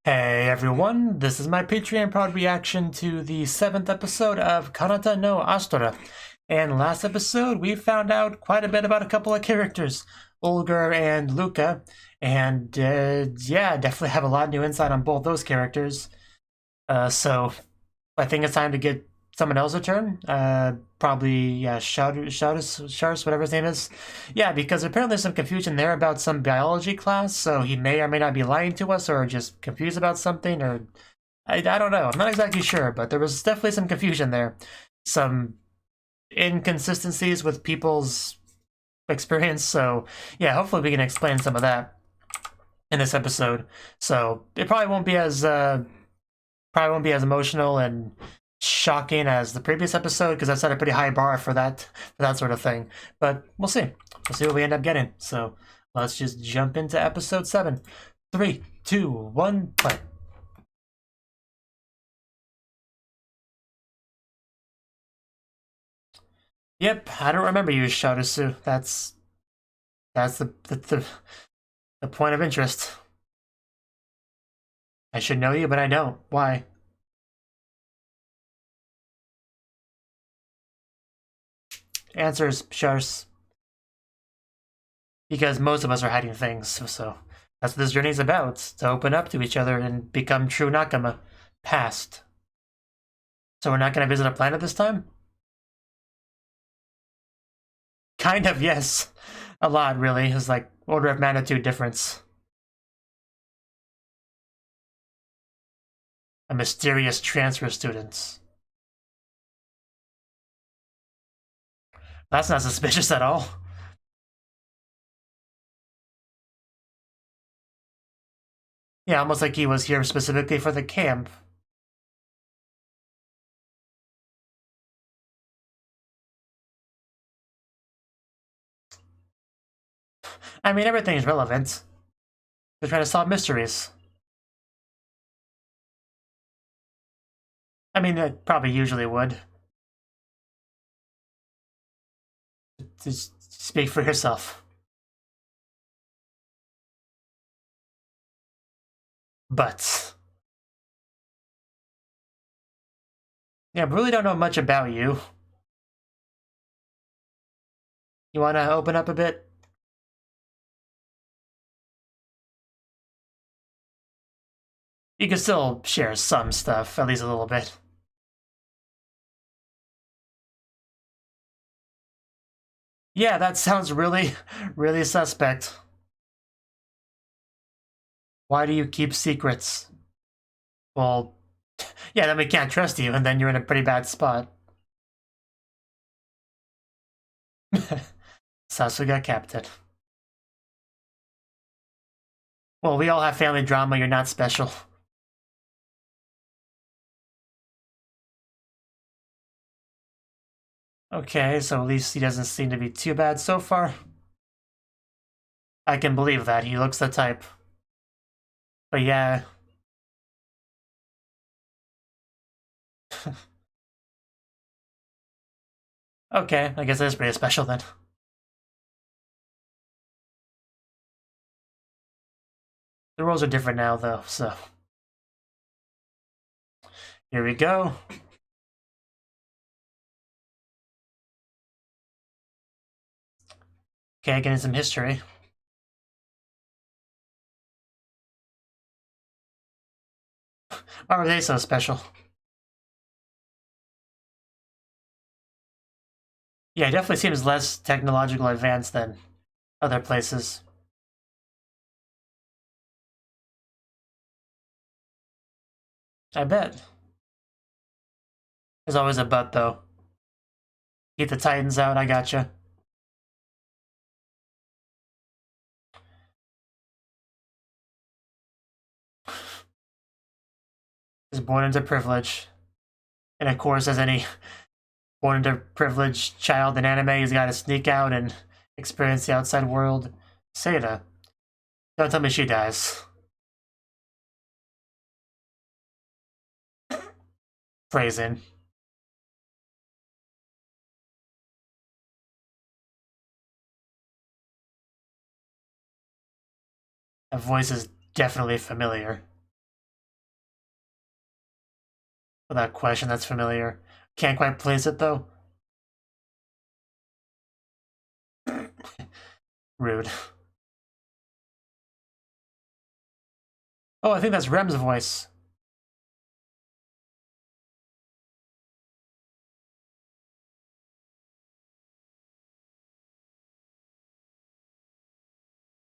Hey everyone, this is my Patreon proud reaction to the 7th episode of Kanata no Astra. And last episode, we found out quite a bit about a couple of characters, Olger and Luca. And yeah, definitely have a lot of new insight on both those characters. So I think it's time to get someone else a turn. Probably, yeah, Shardus, whatever his name is. Yeah, because apparently there's some confusion there about some biology class, so he may or may not be lying to us or just confused about something, or I don't know. I'm not exactly sure, but there was definitely some confusion there. Some inconsistencies with people's experience, so yeah, hopefully we can explain some of that in this episode. So it probably won't be as emotional and shocking as the previous episode because I set a pretty high bar for that sort of thing. But we'll see. We'll see what we end up getting. So let's just jump into episode 7. 3, 2, 1, play. Yep, I don't remember you, Shoutosu. That's the point of interest. I should know you, but I don't. Why? Answers, Shars. Because most of us are hiding things, so that's what this journey is about, to open up to each other and become true nakama. Past. So we're not going to visit a planet this time? Kind of, yes. A lot, really. It's like order of magnitude difference. A mysterious transfer student. That's not suspicious at all. Yeah, almost like he was here specifically for the camp. I mean, everything's relevant. They're trying to solve mysteries. I mean, it probably usually would. Just speak for yourself. But yeah, we really don't know much about you. You want to open up a bit? You can still share some stuff, at least a little bit. Yeah, that sounds really, really suspect. Why do you keep secrets? Well, yeah, then we can't trust you, and then you're in a pretty bad spot. Sasuga captain. Well, we all have family drama, you're not special. Okay, so at least he doesn't seem to be too bad so far. I can believe that, he looks the type. But yeah. Okay, I guess that is pretty special then. The rules are different now, though, so. Here we go. Okay, getting some history. Why were they so special? Yeah, it definitely seems less technological advanced than other places. I bet. There's always a but, though. Keep the Titans out, I gotcha. Is born into privilege. And of course, as any born into privileged child in anime, he's got to sneak out and experience the outside world. Seda. Don't tell me she dies. Phrasing. That voice is definitely familiar. Without question, that's familiar. Can't quite place it, though. Rude. Oh, I think that's Rem's voice.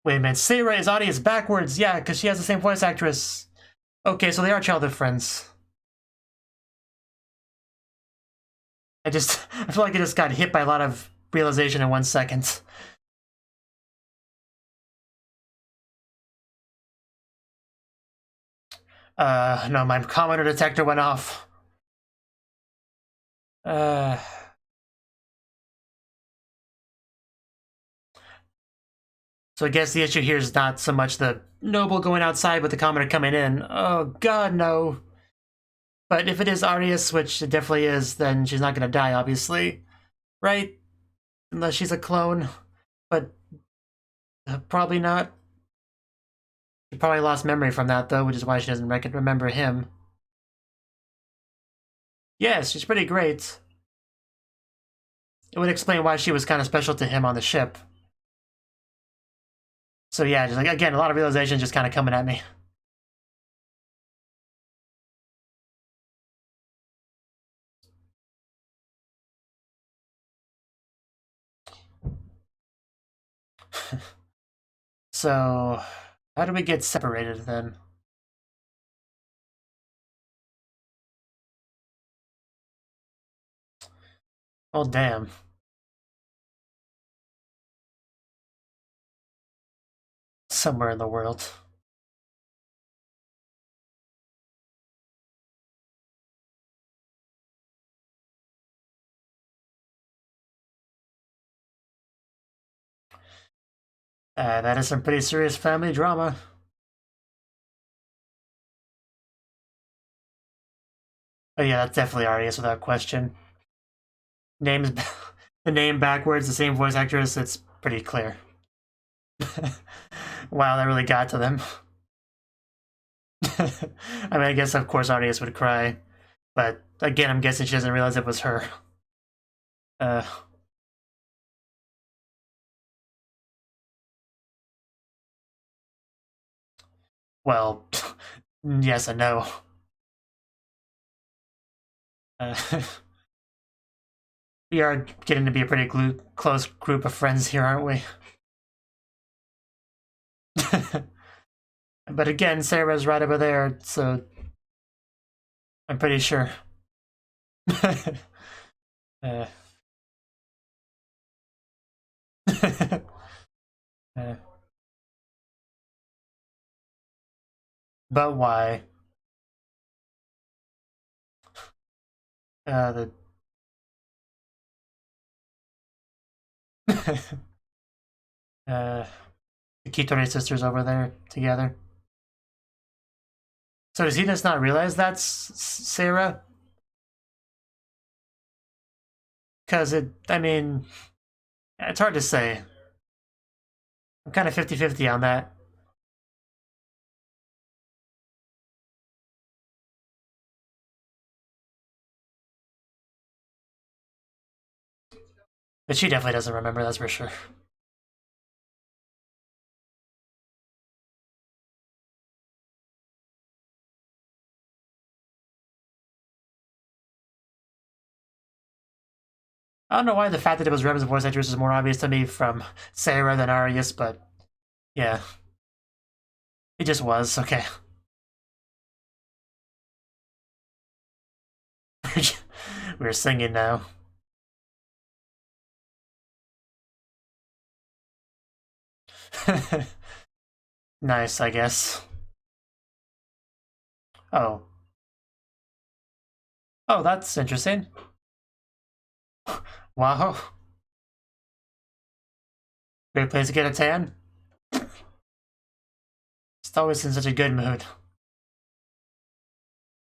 Wait a minute, Seira is audience backwards. Yeah, because she has the same voice actress. Okay, so they are childhood friends. I feel like I just got hit by a lot of realization in 1 second. No, my commenter detector went off. So I guess the issue here is not so much the noble going outside, but the commenter coming in. Oh god, no. But if it is Arius, which it definitely is, then she's not gonna die, obviously. Right? Unless she's a clone. But probably not. She probably lost memory from that, though, which is why she doesn't remember him. Yes, she's pretty great. It would explain why she was kind of special to him on the ship. So yeah, just like, again, a lot of realization just kind of coming at me. So, how do we get separated then? Oh, damn. Somewhere in the world. That is some pretty serious family drama. Oh yeah, that's definitely Arius without question. Name's the name backwards, the same voice actress. It's pretty clear. Wow, that really got to them. I mean, I guess of course Arius would cry, but again, I'm guessing she doesn't realize it was her. Well, yes and no. We are getting to be a pretty close group of friends here, aren't we? But again, Sarah's right over there, so I'm pretty sure. uh. uh. But why? The the Kitori sisters over there together. So does he just not realize that's Sarah? Because I mean, it's hard to say. I'm kind of 50-50 on that. But she definitely doesn't remember, that's for sure. I don't know why the fact that it was Rem's voice actress is more obvious to me from Sarah than Arius, but yeah. It just was, okay. We're singing now. Nice, I guess. Oh. Oh, that's interesting. Wow. Great place to get a tan. It's always in such a good mood.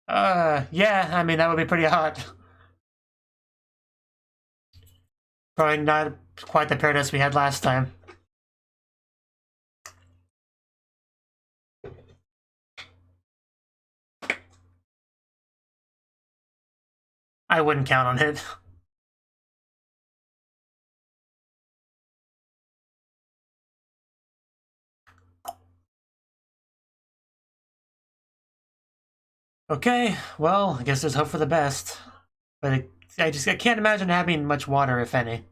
Yeah, I mean, that would be pretty hot. Probably not quite the paradise we had last time. I wouldn't count on it. Okay, well, I guess there's hope for the best. But I can't imagine having much water, if any.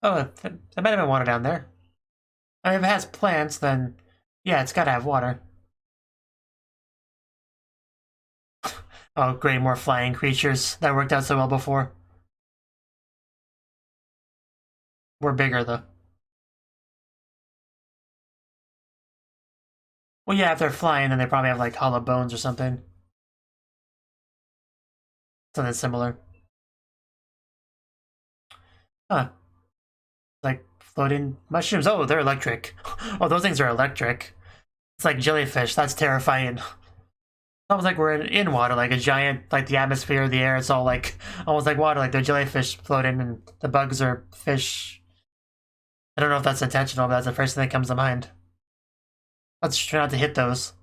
Oh, there might have been water down there. I mean, if it has plants, then yeah, it's gotta have water. Oh, great, more flying creatures. That worked out so well before. We're bigger, though. Well, yeah, if they're flying, then they probably have, like, hollow bones or something. Something similar. Huh. Like, floating mushrooms. Oh, they're electric. Oh, those things are electric. It's like jellyfish. That's terrifying. Almost like we're in water, like a giant, like the atmosphere, the air, it's all like, almost like water, like they're jellyfish floating and the bugs are fish. I don't know if that's intentional, but that's the first thing that comes to mind. Let's try not to hit those.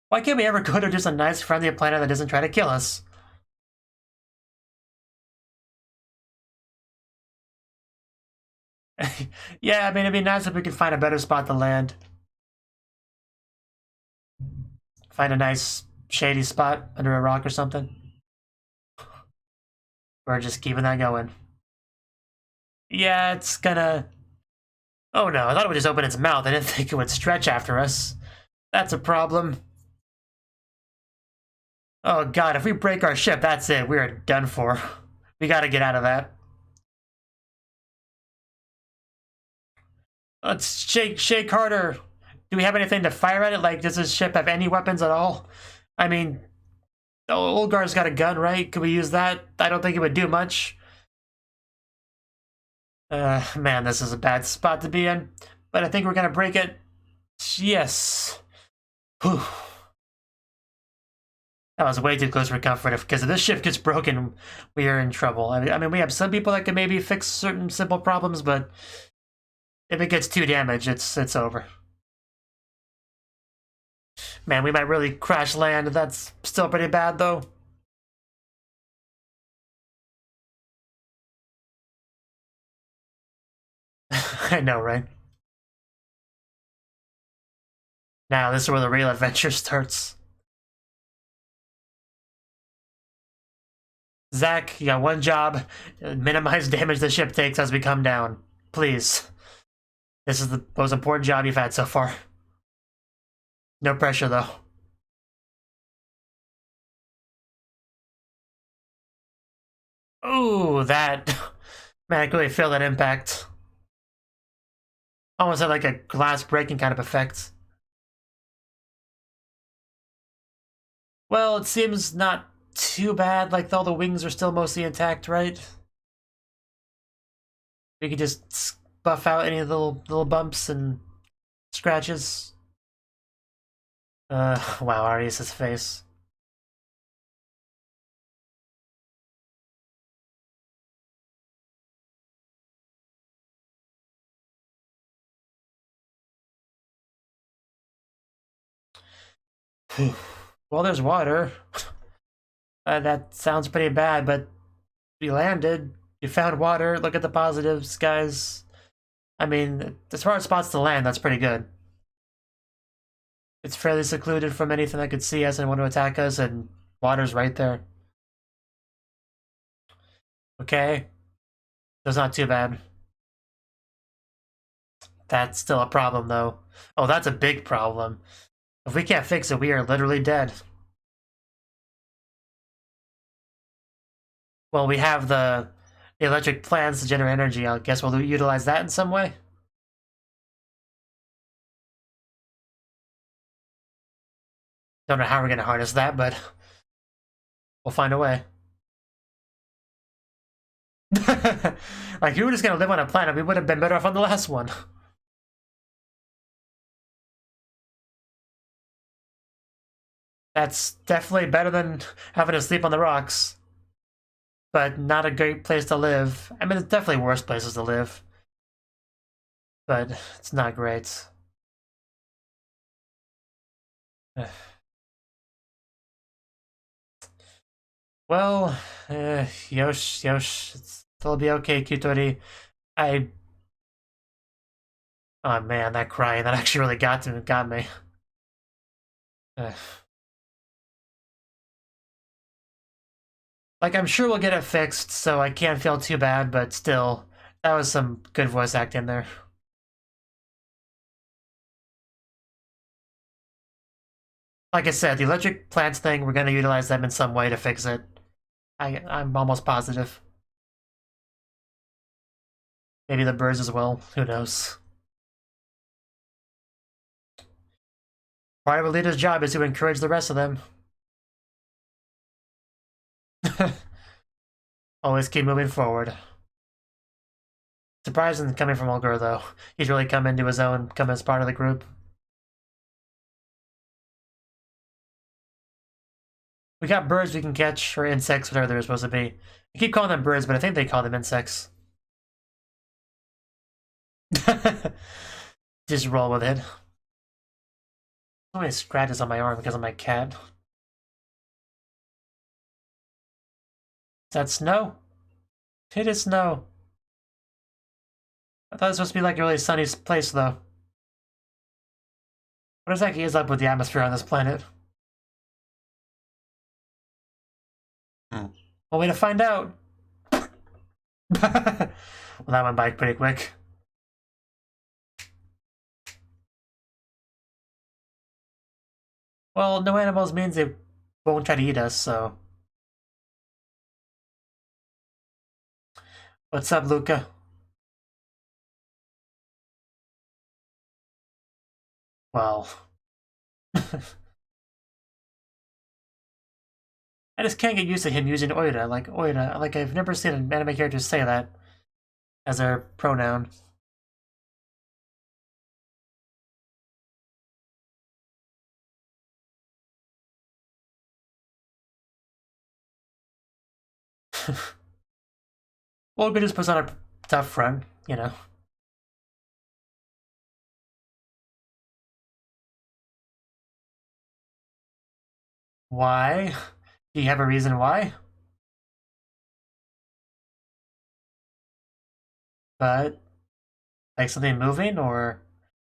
Why can't we ever go to just a nice, friendly planet that doesn't try to kill us? Yeah, I mean, it'd be nice if we could find a better spot to land. Find a nice, shady spot under a rock or something. We're just keeping that going. Yeah, it's gonna... Oh no, I thought it would just open its mouth. I didn't think it would stretch after us. That's a problem. Oh god, if we break our ship, that's it. We are done for. We gotta get out of that. Let's shake harder. Do we have anything to fire at it? Like, does this ship have any weapons at all? I mean, Olgar's got a gun, right? Could we use that? I don't think it would do much. Man, this is a bad spot to be in. But I think we're gonna break it. Yes. Whew. That was way too close for comfort. Because if this ship gets broken, we are in trouble. I mean, we have some people that can maybe fix certain simple problems, but if it gets too damaged, it's over. Man, we might really crash land. That's still pretty bad, though. I know, right? Now, this is where the real adventure starts. Zach, you got one job. Minimize damage the ship takes as we come down. Please. This is the most important job you've had so far. No pressure, though. Ooh, that... Man, I can really feel that impact. Almost had like a glass breaking kind of effect. Well, it seems not too bad, like all the wings are still mostly intact, right? We could just buff out any little bumps and scratches. Wow, Arius' face. Well, there's water. That sounds pretty bad, but we landed. You found water. Look at the positives, guys. I mean, as far as spots to land, that's pretty good. It's fairly secluded from anything that could see us and want to attack us, and water's right there. Okay. That's not too bad. That's still a problem, though. Oh, that's a big problem. If we can't fix it, we are literally dead. Well, we have the electric plants to generate energy. I guess we'll utilize that in some way. Don't know how we're gonna harness that, but we'll find a way. Like, if we were just gonna live on a planet, we would have been better off on the last one. That's definitely better than having to sleep on the rocks. But not a great place to live. I mean, it's definitely worse places to live. But it's not great. Well, it'll be okay, Kyutori. Oh man, that crying, that actually really got me. Ugh. Like, I'm sure we'll get it fixed, so I can't feel too bad, but still, that was some good voice acting there. Like I said, the electric plants thing, we're gonna utilize them in some way to fix it. I'm almost positive. Maybe the birds as well, who knows. Part of a leader's job is to encourage the rest of them. Always keep moving forward. Surprising coming from Olger, though. He's really come into his own, come as part of the group. We got birds we can catch, or insects, whatever they're supposed to be. I keep calling them birds, but I think they call them insects. Just roll with it. So many scratches on my arm because of my cat. Is that snow? It is snow. I thought it was supposed to be like a really sunny place, though. What exactly is up with the atmosphere on this planet? One way to find out. Well, that went by pretty quick. Well, no animals means they won't try to eat us, so... What's up, Luca? Well... I just can't get used to him using oira, like I've never seen an anime character say that as their pronoun. Well, we just puts on a tough front, you know. Why? Do you have a reason why? But, like something moving, or...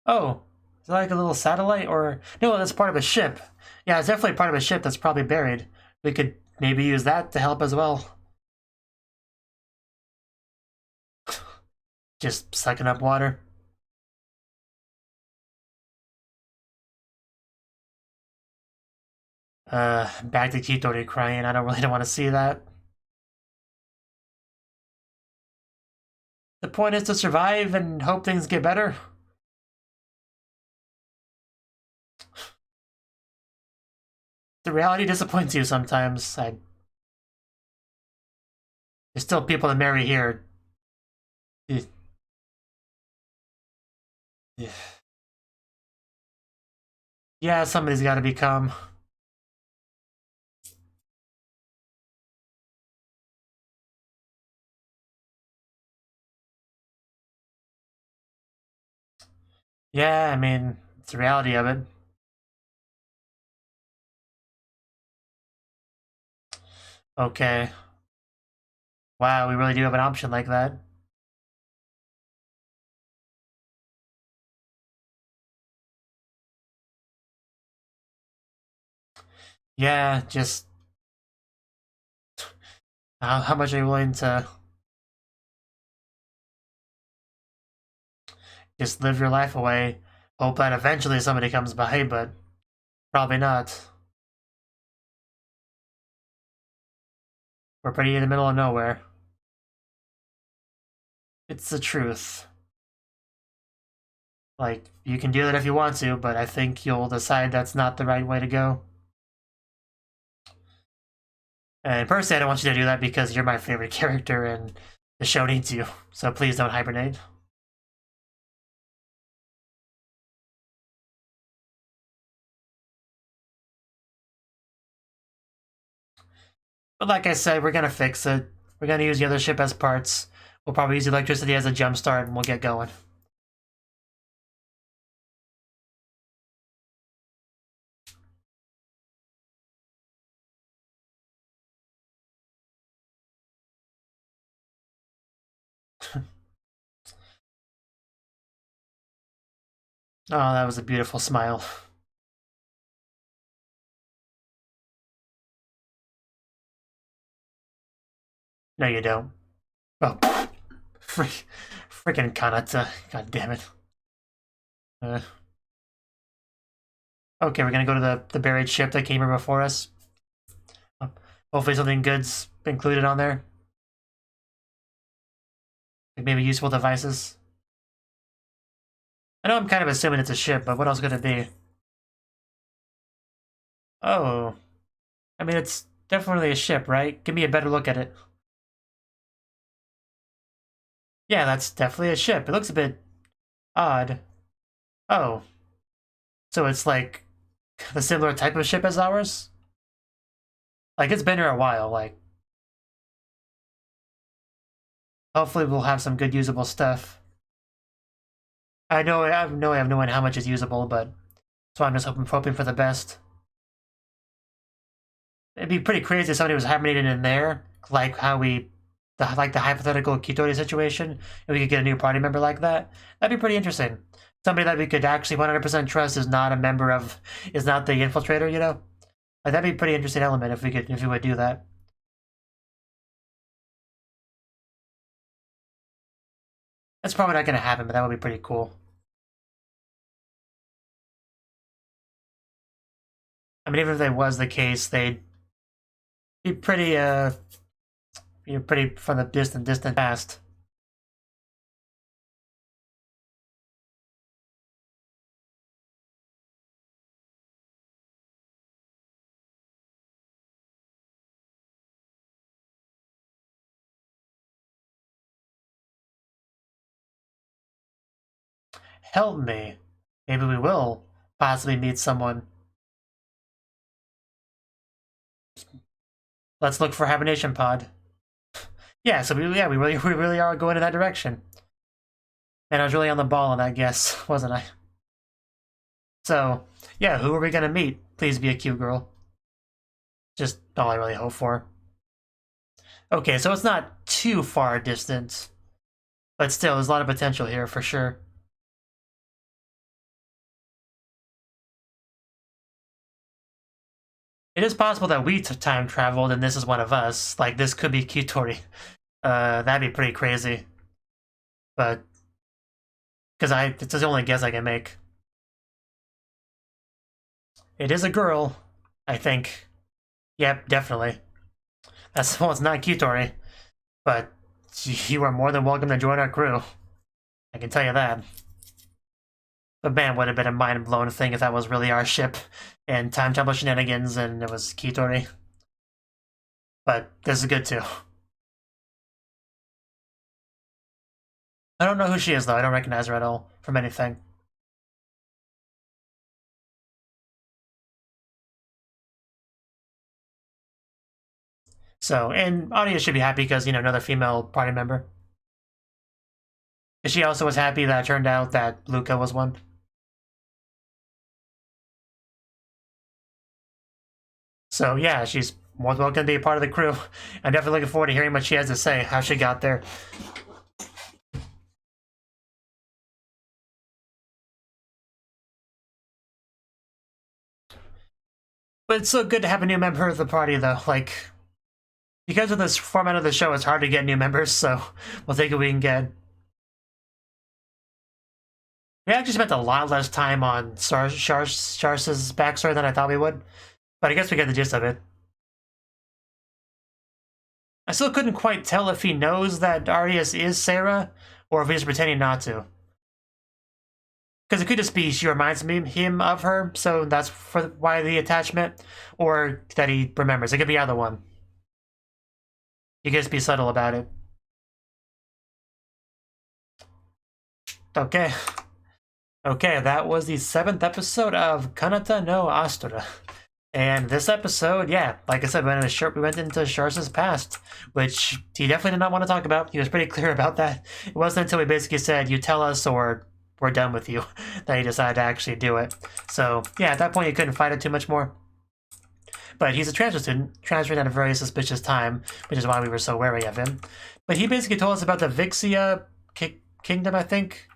Oh, is it like a little satellite, or... No, that's part of a ship. Yeah, it's definitely part of a ship that's probably buried. We could maybe use that to help as well. Just sucking up water. Back to Kitori crying. I don't want to see that. The point is to survive and hope things get better. The reality disappoints you sometimes. There's still people to marry here. Yeah, somebody's got to become. Yeah, I mean, it's the reality of it. Okay. Wow, we really do have an option like that. Yeah, just how much are you willing to just live your life away? Hope that eventually somebody comes by, but probably not. We're pretty in the middle of nowhere. It's the truth. Like, you can do that if you want to, but I think you'll decide that's not the right way to go. And personally, I don't want you to do that because you're my favorite character and the show needs you. So please don't hibernate. But like I said, we're gonna fix it. We're gonna use the other ship as parts. We'll probably use electricity as a jump start and we'll get going. Oh, that was a beautiful smile. No, you don't. Oh, freaking Kanata. God damn it. Okay, we're gonna go to the buried ship that came here before us. Hopefully something good's included on there. Like maybe useful devices. I know I'm kind of assuming it's a ship, but what else could it be? Oh. I mean, it's definitely a ship, right? Give me a better look at it. Yeah, that's definitely a ship. It looks a bit odd. Oh. So it's like the similar type of ship as ours? Like, it's been here a while, like... Hopefully we'll have some good usable stuff. I have no idea how much is usable, but... So I'm just hoping for the best. It'd be pretty crazy if somebody was hibernating in there, like how we... the hypothetical Kitori situation, and we could get a new party member like that. That'd be pretty interesting. Somebody that we could actually 100% trust is not a member of... is not the infiltrator, you know? Like, that'd be a pretty interesting element if we would do that. That's probably not going to happen, but that would be pretty cool. I mean, even if that was the case, they'd be pretty from the distant past. Help me. Maybe we will possibly meet someone. Let's look for hibernation pod. Yeah, so we really are going in that direction. And I was really on the ball on that guess, wasn't I? So, yeah, who are we gonna meet? Please be a cute girl. Just all I really hope for. Okay, so it's not too far distant. But still, there's a lot of potential here, for sure. It is possible that we time traveled and this is one of us. Like, this could be Kitori. That'd be pretty crazy. But... because it's the only guess I can make. It is a girl, I think. Yep, definitely. Well, it's not Kitori. But you are more than welcome to join our crew. I can tell you that. But man, would have been a mind-blown thing if that was really our ship, and time travel shenanigans, and it was Kitori. But this is good too. I don't know who she is though, I don't recognize her at all from anything. So, and audience should be happy because, you know, another female party member. She also was happy that it turned out that Luca was one. So yeah, she's more than welcome to be a part of the crew. I'm definitely looking forward to hearing what she has to say, how she got there. But it's so good to have a new member of the party, though. Like, because of this format of the show, it's hard to get new members, so we'll take what we can get. We actually spent a lot less time on Shars's backstory than I thought we would, but I guess we get the gist of it. I still couldn't quite tell if he knows that Arias is Sarah, or if he's pretending not to. Because it could just be she reminds him of her, so that's why the attachment, or that he remembers. It could be either one. You can just be subtle about it. Okay. Okay, that was the 7th episode of Kanata no Astra. And this episode, yeah, like I said, we went into Shars's past, which he definitely did not want to talk about. He was pretty clear about that. It wasn't until we basically said, you tell us or we're done with you, that he decided to actually do it. So, yeah, at that point, he couldn't fight it too much more. But he's a transfer student, transferred at a very suspicious time, which is why we were so wary of him. But he basically told us about the Vixia Kingdom, I think.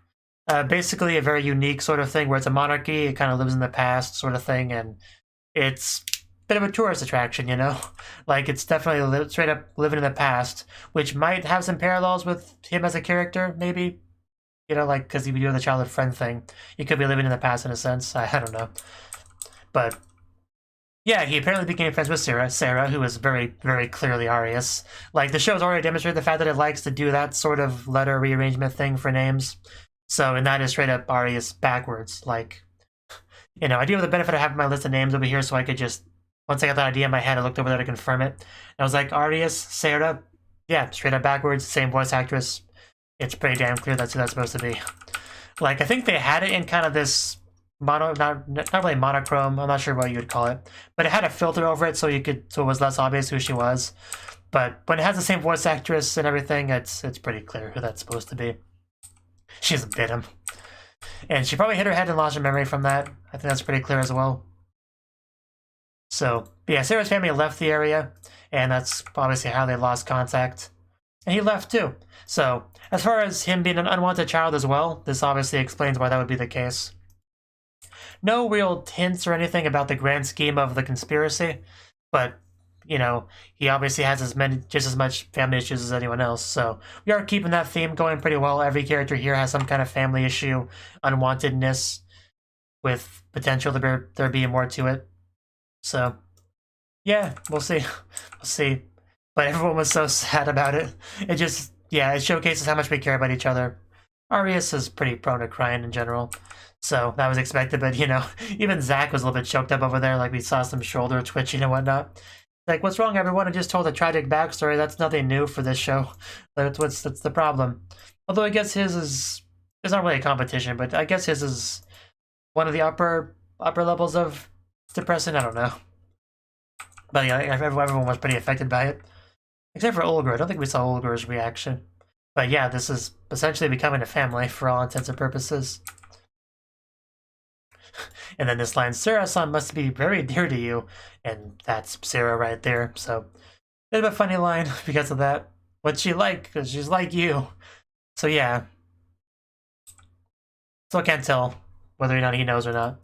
Basically a very unique sort of thing where it's a monarchy, it kind of lives in the past sort of thing, and it's a bit of a tourist attraction, you know? Like, it's definitely straight up living in the past, which might have some parallels with him as a character, maybe. You know, like, because if you do the childhood friend thing, you could be living in the past in a sense. I don't know. But, yeah, he apparently became friends with Sarah, who is very, very clearly Arius. Like, the show's already demonstrated the fact that it likes to do that sort of letter rearrangement thing for names. So, and that is straight up Arius backwards. Like, you know, I do have the benefit of having my list of names over here, so I could just, once I got that idea in my head, I looked over there to confirm it. And I was like, Arius, Sarah, yeah, straight up backwards, same voice actress. It's pretty damn clear that's who that's supposed to be. Like, I think they had it in kind of this not really monochrome, I'm not sure what you would call it, but it had a filter over it so it was less obvious who she was. But when it has the same voice actress and everything, it's pretty clear who that's supposed to be. She doesn't bit him. And she probably hit her head and lost her memory from that. I think that's pretty clear as well. So, yeah, Sarah's family left the area, and that's obviously how they lost contact. And he left too. So, as far as him being an unwanted child as well, this obviously explains why that would be the case. No real hints or anything about the grand scheme of the conspiracy, but, you know, he obviously has just as much family issues as anyone else, so we are keeping that theme going pretty well. Every character here has some kind of family issue, unwantedness, with potential there being more to it. So, yeah, we'll see. We'll see. But everyone was so sad about it. It just, yeah, it showcases how much we care about each other. Arius is pretty prone to crying in general, so that was expected, but, you know, even Zach was a little bit choked up over there, like we saw some shoulder twitching and whatnot. Like, what's wrong, everyone? I just told a tragic backstory. That's nothing new for this show. That's the problem. Although I guess his is... It's not really a competition, but I guess his is one of the upper levels of depressing. I don't know. But yeah, everyone was pretty affected by it. Except for Olga. I don't think we saw Olga's reaction. But yeah, this is essentially becoming a family for all intents and purposes. And then this line, Sarah-san must be very dear to you. And that's Sarah right there. So, bit of a funny line because of that. What's she like? Because she's like you. So yeah. Still can't tell whether or not he knows or not.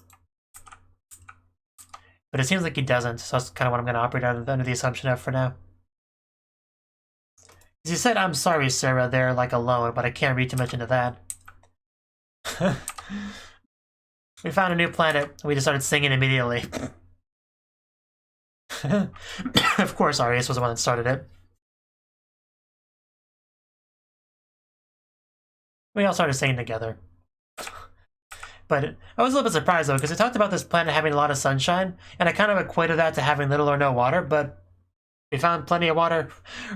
But it seems like he doesn't, so that's kind of what I'm going to operate under the assumption of for now. He said, I'm sorry, Sarah, there, like, alone, but I can't read too much into that. We found a new planet, and we just started singing immediately. Of course, Arius was the one that started it. We all started singing together. But I was a little bit surprised, though, because it talked about this planet having a lot of sunshine, and I kind of equated that to having little or no water, but we found plenty of water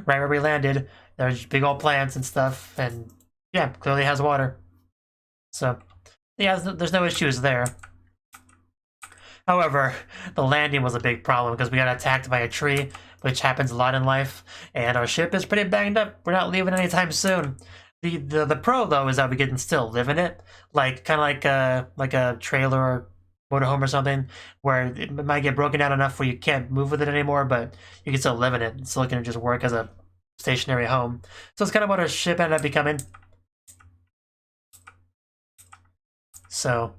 right where we landed. There's big old plants and stuff, and yeah, clearly has water. So, yeah, there's no issues there. However, the landing was a big problem because we got attacked by a tree, which happens a lot in life, and our ship is pretty banged up. We're not leaving anytime soon. The pro, though, is that we can still live in it, like kind of like a trailer or motorhome or something, where it might get broken down enough where you can't move with it anymore, but you can still live in it. It's still going to just work as a stationary home. So it's kind of what our ship ended up becoming. So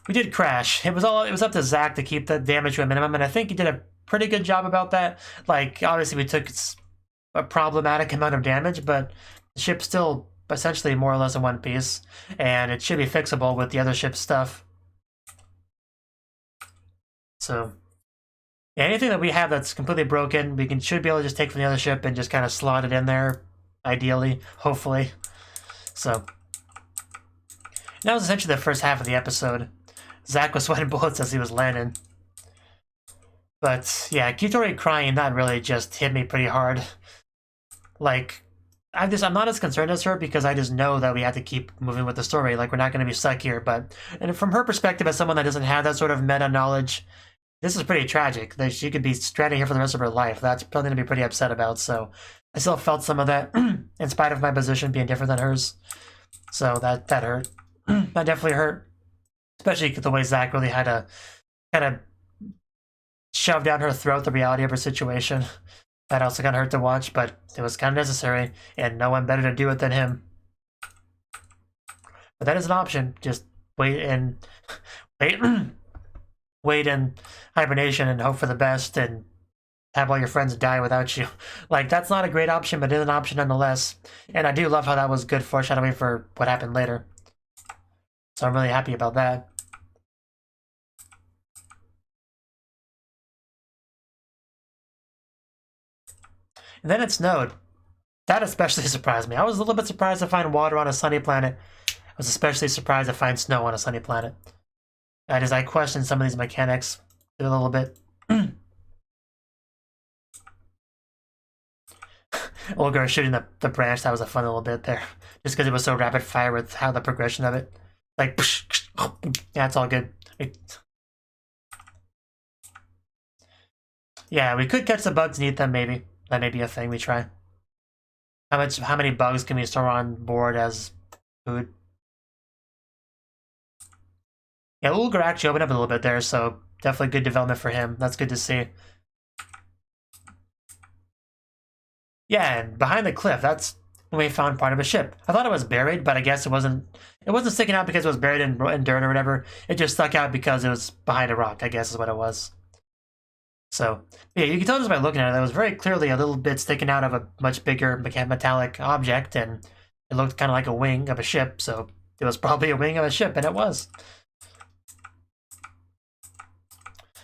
we did crash. It was up to Zach to keep the damage to a minimum, and I think he did a pretty good job about that. Like, obviously we took a problematic amount of damage, but the ship's still essentially more or less in one piece, and it should be fixable with the other ship's stuff. So, yeah, anything that we have that's completely broken, we should be able to just take from the other ship and just kind of slot it in there, ideally, hopefully. So, that was essentially the first half of the episode. Zach was sweating bullets as he was landing. But, yeah, Kitori crying, that really just hit me pretty hard. Like, I'm not as concerned as her because I just know that we have to keep moving with the story. Like, we're not going to be stuck here. And from her perspective, as someone that doesn't have that sort of meta knowledge, this is pretty tragic. That she could be stranded here for the rest of her life. That's probably going to be pretty upset about. So I still felt some of that, in spite of my position being different than hers. So that hurt. That definitely hurt. Especially the way Zach really had to kind of shove down her throat the reality of her situation. That also kind of hurt to watch, but it was kind of necessary, and no one better to do it than him. But that is an option. Just wait and wait, wait in hibernation and hope for the best, and have all your friends die without you. Like, that's not a great option, but it is an option nonetheless. And I do love how that was good foreshadowing for what happened later. So I'm really happy about that. And then it snowed. That especially surprised me. I was a little bit surprised to find water on a sunny planet. I was especially surprised to find snow on a sunny planet. I questioned some of these mechanics a little bit. Olga shooting the branch, that was a fun little bit there. Just because it was so rapid fire with how the progression of it. Like, yeah, it's all good. Yeah, we could catch the bugs and eat them, maybe. That may be a thing we try. How many bugs can we store on board as food? Yeah, Ulgar actually opened up a little bit there, so definitely good development for him. That's good to see. Yeah, and behind the cliff, that's when we found part of a ship. I thought it was buried, but I guess it wasn't sticking out because it was buried in dirt or whatever. It just stuck out because it was behind a rock, I guess is what it was. So, yeah, you can tell just by looking at it, it was very clearly a little bit sticking out of a much bigger metallic object, and it looked kind of like a wing of a ship, so it was probably a wing of a ship, and it was.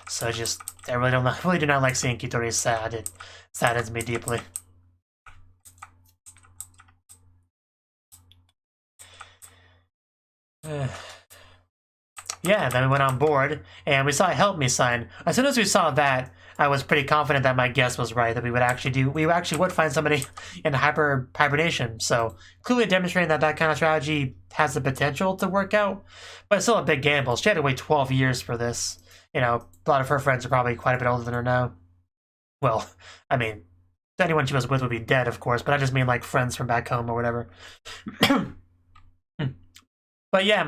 So I really do not like seeing Kitori sad. It saddens me deeply. Yeah, then we went on board, and we saw a help me sign. As soon as we saw that, I was pretty confident that my guess was right, that we actually would find somebody in hibernation. So clearly demonstrating that kind of strategy has the potential to work out, but it's still a big gamble. She had to wait 12 years for this. You know, a lot of her friends are probably quite a bit older than her now. Well, I mean, anyone she was with would be dead, of course, but I just mean like friends from back home or whatever. But yeah,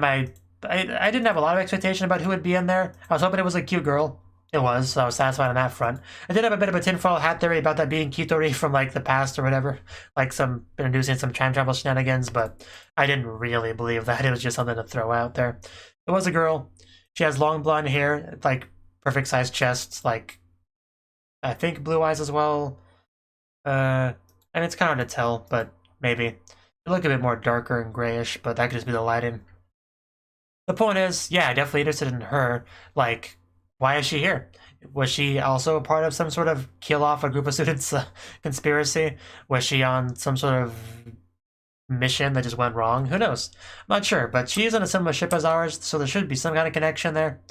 I didn't have a lot of expectation about who would be in there. I was hoping it was a cute girl. It was, so I was satisfied on that front. I did have a bit of a tinfoil hat theory about that being Kitori from like the past or whatever, like introducing some time travel shenanigans, but I didn't really believe that. It was just something to throw out there. It was a girl. She has long blonde hair, like perfect sized chest, like I think blue eyes as well. And it's kind of hard to tell, but maybe. It look a bit more darker and grayish, but that could just be the lighting. The point is, yeah, definitely interested in her. Like, why is she here? Was she also a part of some sort of kill off a group of students conspiracy? Was she on some sort of mission that just went wrong? Who knows? I'm not sure, but she is on a similar ship as ours, so there should be some kind of connection there.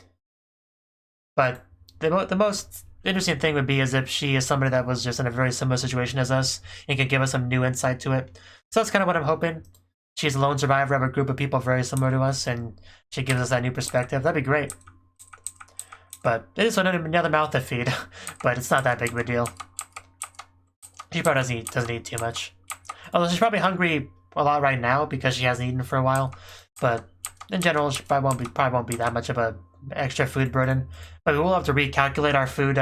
But the most interesting thing would be as if she is somebody that was just in a very similar situation as us and could give us some new insight to it. So that's kind of what I'm hoping. She's a lone survivor of a group of people very similar to us, and she gives us that new perspective. That'd be great. But it is another mouth to feed, but it's not that big of a deal. She probably doesn't eat too much. Although she's probably hungry a lot right now because she hasn't eaten for a while. But in general, she probably won't be that much of a extra food burden. But we will have to recalculate our food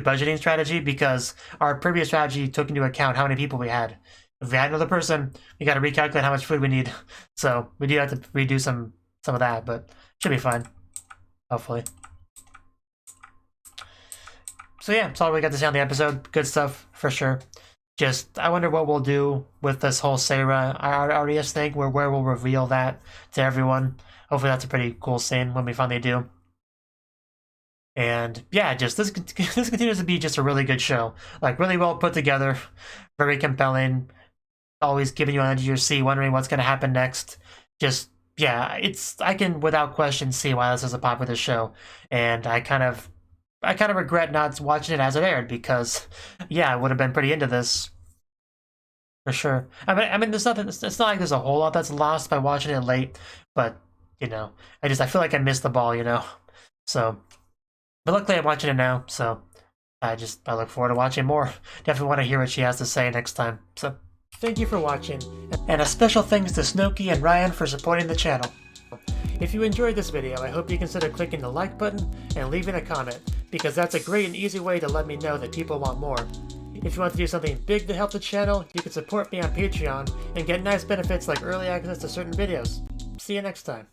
budgeting strategy because our previous strategy took into account how many people we had. If we had another person, we got to recalculate how much food we need. So we do have to redo some of that, but should be fine. Hopefully. So yeah, that's all we got to say on the episode. Good stuff, for sure. Just, I wonder what we'll do with this whole Sarah Arias thing, where we'll reveal that to everyone. Hopefully that's a pretty cool scene when we finally do. And yeah, just this continues to be just a really good show. Like, really well put together, very compelling, always giving you an edge of your seat, wondering what's going to happen next. Just, yeah, I can without question see why this is a popular show. And I kind of regret not watching it as it aired because, yeah, I would have been pretty into this for sure. I mean, there's nothing. It's not like there's a whole lot that's lost by watching it late, but you know, I feel like I missed the ball, you know. So, but luckily I'm watching it now, so I look forward to watching more. Definitely want to hear what she has to say next time. So, thank you for watching, and a special thanks to Cnouki and Ryan for supporting the channel. If you enjoyed this video, I hope you consider clicking the like button and leaving a comment, because that's a great and easy way to let me know that people want more. If you want to do something big to help the channel, you can support me on Patreon and get nice benefits like early access to certain videos. See you next time.